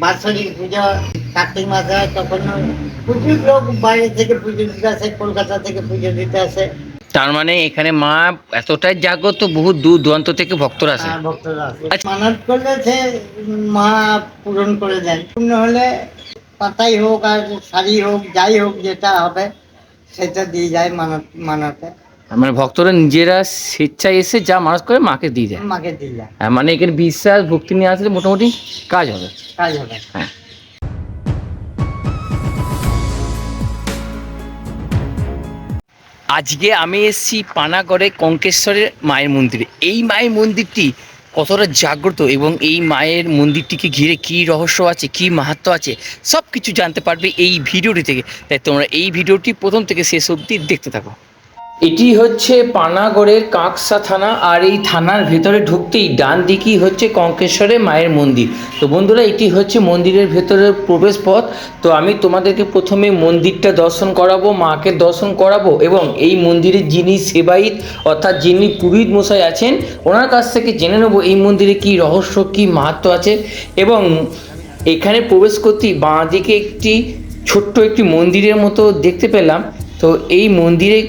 বাৎসরিক পুজো কার্তিক মাসে হয়, তখন প্রচুর লোক বাইরে থেকে পুজো দিতে আসে, কলকাতা থেকে পুজো দিতে আসে। তার মানে এখানে মা এতটাই জাগ্রত, বহু দূর দূরান্ত থেকে ভক্তরা আসে। ভক্তরা আসে, আচ্ছা। মানত করলে সে মা পূরণ করে দেন। পূর্ণ হলে পাতাই হোক আর শাড়ি হোক, যাই হোক, যেটা হবে সেটা দিয়ে যায় মানতে। মানে ভক্তরা নিজেরা স্বেচ্ছায় এসে যা মানত করে মাকে দিয়ে যায়। মাকে দিয়ে যায়। মানে এখানে বিশ্বাস ভক্তি নিয়ে আসলে মোটামুটি কাজ হবে। কাজ হবে। হ্যাঁ। আজকে আমি এসেছি পানাগড়ে কঙ্কেশ্বরের মায়ের মন্দিরে। এই মায়ের মন্দিরটি কতটা জাগ্রত এবং এই মায়ের মন্দিরটিকে ঘিরে কী রহস্য আছে, কী মাহাত্ম্য আছে, সব কিছু জানতে পারবে এই ভিডিওটি থেকে। তাই তোমরা এই ভিডিওটি প্রথম থেকে শেষ অবধি দেখতে থাকো। এটি হচ্ছে পানাগড়ের কাঁকসা থানা, আর এই থানার ভেতরে ঢুকতেই ডান দিকেই হচ্ছে কঙ্কেশ্বরের মায়ের মন্দির। তো বন্ধুরা, এটি হচ্ছে মন্দিরের ভেতরের প্রবেশ পথ। তো আমি তোমাদেরকে প্রথমে মন্দিরটা দর্শন করাবো, মাকে দর্শন করাবো, এবং এই মন্দিরের যিনি সেবায়িত অর্থাৎ যিনি পুরোহিত মশাই আছেন ওনার কাছ থেকে জেনে নেবো এই মন্দিরে কী রহস্য, কী মাহাত্ম্য আছে। এবং এখানে প্রবেশ করতেই বাঁ দিকে একটি ছোট্ট একটি মন্দিরের মতো দেখতে পেলাম। তো এই মন্দিরে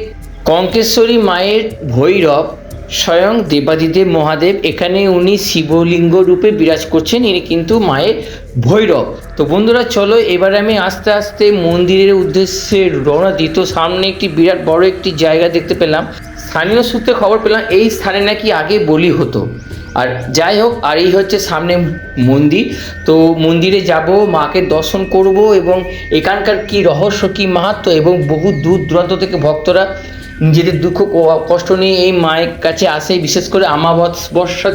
কঙ্কেশ্বরী মায়ের ভৈরব স্বয়ং দেবাদিদেব মহাদেব, এখানে উনি শিবলিঙ্গ রূপে বিরাজ করছেন, ইনি কিন্তু মায়ের ভৈরব। তো বন্ধুরা চলো এবারে আমি আস্তে আস্তে মন্দিরের উদ্দেশ্যে রওনা দিই। তো সামনে একটি বিরাট বড় একটি জায়গা দেখতে পেলাম। স্থানীয় সূত্রে খবর পেলাম এই স্থানে নাকি আগে বলি হতো। আর যাই হোক, আর এই হচ্ছে সামনে মন্দির। তো মন্দিরে যাব, মাকে দর্শন করব, এবং এখানকার কি রহস্য, কি মাহাত্ম্য, এবং বহু দূর দূরান্ত থেকে ভক্তরা নিজেদের দুঃখ কষ্ট নিয়ে এই মায়ের কাছে আসে। বিশেষ করে আমাবস্যা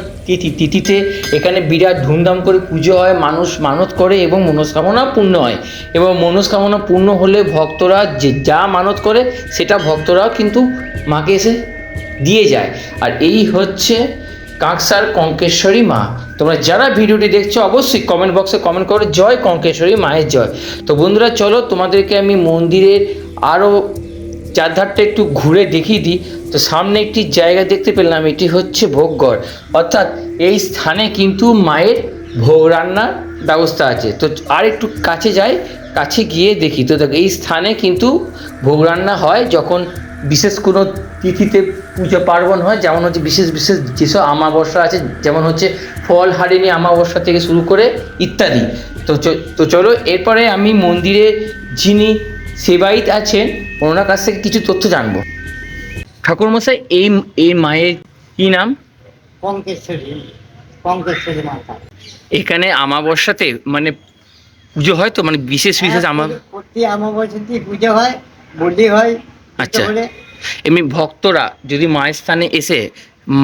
তিথিতে এখানে বিরাট ধুমধাম করে পুজো হয়, মানুষ মানত করে এবং মনস্কামনা পূর্ণ হয়। এবং মনস্কামনা পূর্ণ হলে ভক্তরা যে যা মানত করে সেটা ভক্তরাও কিন্তু মাকে এসে দিয়ে যায়। আর এই হচ্ছে কাঁকসার কঙ্কেশ্বরী মা। তোমরা যারা ভিডিওটি দেখছো অবশ্যই কমেন্ট বক্সে কমেন্ট করো জয় কঙ্কেশ্বরী মায়ের জয়। তো বন্ধুরা চলো তোমাদেরকে আমি মন্দিরের আরও চারধারটা একটু ঘুরে দেখিয়ে দিই। তো সামনে একটি জায়গা দেখতে পেলাম, এটি হচ্ছে ভোগঘর, অর্থাৎ এই স্থানে কিন্তু মায়ের ভোগ রান্নার ব্যবস্থা আছে। তো আর একটু কাছে যাই, কাছে গিয়ে দেখি। তো দেখো এই স্থানে কিন্তু ভোগ রান্না হয় যখন বিশেষ কোনো তিথিতে পুজো পার্বণ হয়, যেমন হচ্ছে বিশেষ বিশেষ যেসব আমাবস্যা আছে, যেমন হচ্ছে ফল হারিণী আমাবস্যা থেকে শুরু করে ইত্যাদি। তো চলো এরপরে আমি মন্দিরে যিনি সেবায়িত আছেন ওনার কাছ থেকে কিছু তথ্য জানবো। ঠাকুরমশাই, এই মায়ের কি নাম? কঙ্কেশ্বরী, কঙ্কেশ্বরী মাতা। এখানে আমাবস্যাতে মানে পুজো হয়, তো মানে বিশেষ বিশেষ প্রতি আমাবস্যাতেই পুজো হয়, বলি হয়। আচ্ছা, এমনি ভক্তরা যদি মায়ের স্থানে এসে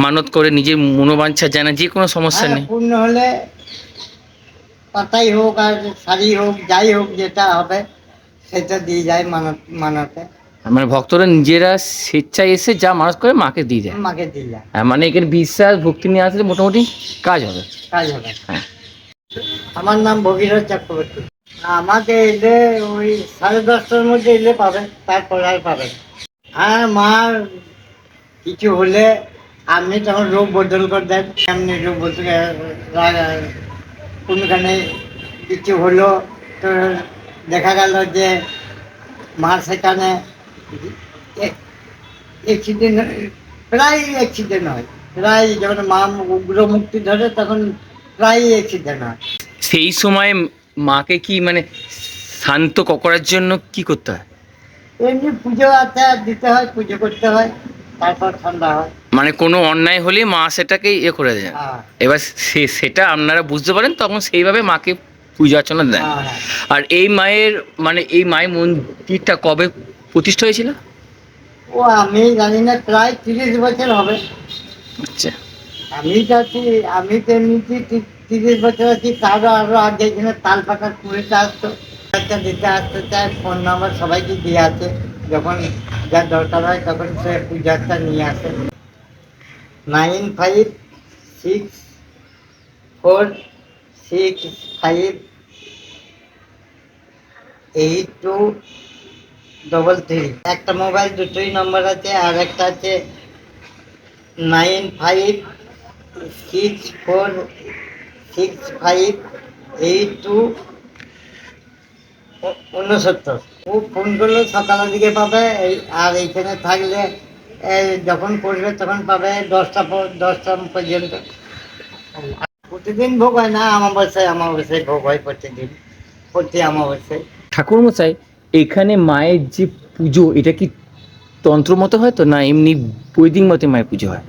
মানত করে নিজের মনোবাঞ্ছা জানা, যে কোনো সমস্যা নেই, পূর্ণ হলে পাতাই হোক আর শাড়ি হোক, যাই হোক, যেটা হবে সেটা দিয়ে যায় মানতে। মানে ভক্তরা নিজেরা স্বেচ্ছায় এসে যা মানত করে মাকে দিয়ে যায়। মাকে দিয়ে যায়। মানে এখানে বিশ্বাস ভক্তি নিয়ে আসলে মোটামুটি কাজ হবে। কাজ হবে। হ্যাঁ। আমার নাম ভগীরথ চক্রবর্তী। আমাকে এলে ওই 10:30টার মধ্যে এলে পাবেন, তারপর আর পাবেন। হ্যাঁ, মার কিছু হলে আপনি তখন রূপ বদল করে দেন, এমনি রূপ বদল। কোনখানে কিছু হলো তো দেখা গেল যে মার সেখানে অ্যাক্সিডেন্ট, প্রায় অ্যাক্সিডেন্ট হয়, প্রায় যখন মা উগ্র মুক্তি ধরে তখন প্রায় অ্যাক্সিডেন্ট হয়। সেই সময় মাকে কি মানে শান্ত করার জন্য কি করতে হয়? এমনি পুজো আচ্ছা দিতে হয়, পুজো করতে হয়, তারপর ঠান্ডা হয়। মানে কোনো অন্যায় হলে মা সেটাকে ইয়ে করে দেয়। এবার সেটা আপনারা বুঝতে পারেন, তখন সেইভাবে মাকে পূজা অর্চনা দেন। আর এই মায়ের মানে এই মায়ের মন্দিরটা কবে প্রতিষ্ঠা হয়েছিল? ও আমি জানি না, প্রায় 30 বছর হবে। আচ্ছা। আমি তো এমনিতে 30 বছর আছি, আরো আগে এখানে তাল পাকার কুড়িতে আসতো, দিতে আসতে চায়, ফোন নাম্বার সবাইকে দিয়ে আছে, যখন যার দরকার হয় তখন সে পূজাটা নিয়ে আসে। 9564658233। একটা মোবাইল দুটোই নম্বর আছে, আর একটা আছে 95646269। ও ফোন করলে সকালের দিকে পাবে, আর এইখানে থাকলে যখন করবে তখন পাবে 10টা পর্যন্ত। প্রতিদিন ভোগ হয় না, আমাবস্যায় ভোগ হয় প্রতিদিন, প্রতি আমাবস্যায়। ঠাকুরমশাই, এখানে মায়ের যে পুজো, এটা কি তন্ত্র মতো হয় তো, না এমনি বৈদিক মতে মায়ের পুজো হয়?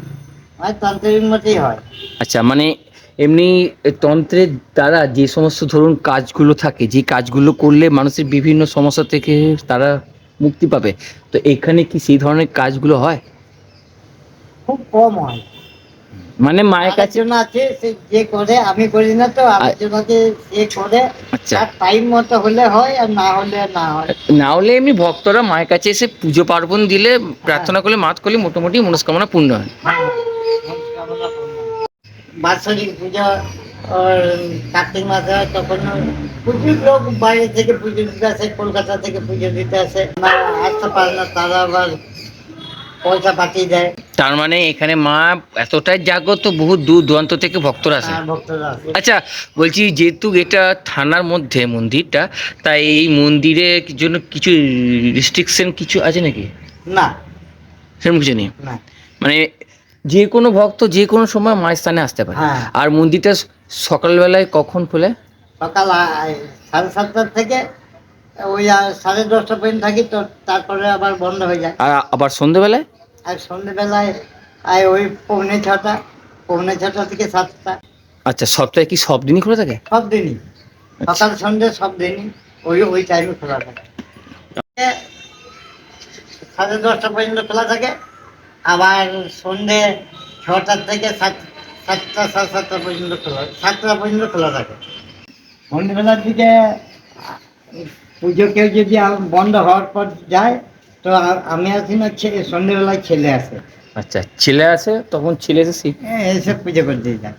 আর তান্ত্রিক মতেই হয়। আচ্ছা, মানে এমনি তন্ত্রের দ্বারা যে সমস্ত ধরুন কাজগুলো থাকে, যে কাজগুলো করলে মানুষের বিভিন্ন সমস্যা থেকে তারা মুক্তি পাবে, তো এখানে কি সেই ধরনের কাজগুলো হয়? খুব কম হয়। মানে মায়ের কাছে। আরেকজন আছে, সে যে করে, আমি করি না তো, আরেকজন আছে সে করে। আচ্ছা, তার টাইম মতো হলে হয়, আর না হলে না হয়। না হলে এমনি ভক্তরা মায়ের কাছে এসে পুজো পার্বণ দিলে, প্রার্থনা করলে, মাত করলে মোটামুটি মনস্কামনা পূর্ণ হয়। হ্যাঁ, মনস্কামনা পূর্ণ হয়। বাৎসরিক পুজো ওর কার্তিক মাসে হয়, তখন প্রচুর লোক বাইরে থেকে পুজো দিতে আসে, কলকাতা থেকে পুজো দিতে আসে। না আসতে পারে না, তারা আবার পয়সা পাঠিয়ে দেয়। তার মানে এখানে মা এতটাই জাগ্রত, বহু দূর দূরান্ত থেকে ভক্তরা আসে। ভক্তরা আসে। আচ্ছা, বলছি যেহেতু এটা থানার মধ্যে মন্দিরটা, তাই এই মন্দিরের জন্য কিছু রেস্ট্রিকশন কিছু আছে নাকি? না, সেরকম কিছু নেই, না। মানে যে কোনো ভক্ত যে কোনো সময় মায়ের স্থানে আসতে পারে? হ্যাঁ। আর মন্দিরটা সকালবেলায় কখন খোলে? সকাল 7:30 থেকে ওই 10:30 পর্যন্ত থাকি, তো তারপরে আবার বন্ধ হয়ে যায়। আর আবার সন্ধেবেলায়? আর সন্ধ্যেবেলায় ওই পৌনে ছটা থেকে 7টা। আচ্ছা, সপ্তাহে কি সব দিনই খোলা থাকে? সব দিনই, সকাল সন্ধ্যে সব দিনই ওই টাইমে খোলা থাকে। 10:30 পর্যন্ত খোলা থাকে। আবার সন্ধ্যে 6টা থেকে 7টা, 7:30 পর্যন্ত খোলা, 7টা পর্যন্ত খোলা থাকে। সন্ধ্যেবেলার দিকে পুজো কেউ যদি বন্ধ হওয়ার পর যায়, তো আমি আসি না, সন্ধ্যেবেলায় ছেলে আসে। আচ্ছা, ছেলে আসে, তখন ছেলে এসে এসে পুজো করে দিয়ে যায়।